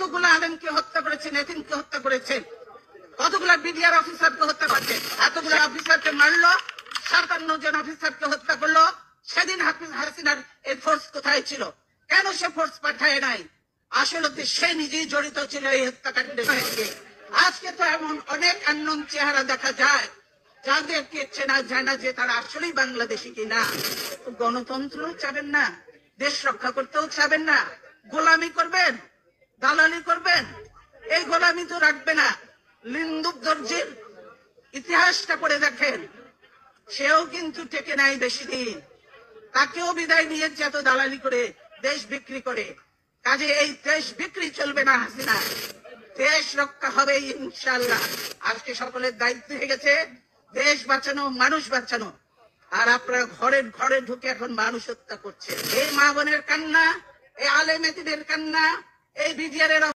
কতগুলো আলেমকে হত্যা করেছেন, এতিমকে হত্যা করেছেন, কতগুলো বিডিআর অফিসারকে হত্যা করছে, এতগুলো অফিসারকে মারলো, 57 জন অফিসারকে হত্যা করলো। সেদিন হাফিজ হাসিনার এই ফোর্স কোথায় ছিল? কেন সে ফোর্স পাঠায় নাই? আসলে সে নিজেই জড়িত ছিল এই হত্যাকাণ্ডের সঙ্গে। আজকে তো এমন অনেক আননোন চেহারা দেখা যায় যাদেরকে চেনা যায় না যে তারা আসলেই বাংলাদেশি কিনা। গণতন্ত্র চাবেন না, দেশ রক্ষা করতেও চাবেন না, গোলামি করবেন, দালালি করবেন। এই গোলামি তো রাখবে না। লিন্দুক দর্জির ইতিহাসটা পড়ে দেখেন, সেও কিন্তু টেকে নাই বেশি দিন, তাকেও বিদায় নিয়েছে এত দালালি করে, দেশ বিক্রি করে। কাজে এই দেশ বিক্রি চলবে না হাসিনা, দেশ রক্ষা হবে ইনশাআল্লাহ। আজকে সকলের দায়িত্ব হয়ে গেছে দেশ বাঁচানো, মানুষ বাঁচানো। আর আপনারা ঘরে ঘরে ঢুকে এখন মানুষ হত্যা করছে। এই মা বোনের কান্না, এই আলেম এতিমের কান্না, এই বিডিআর এর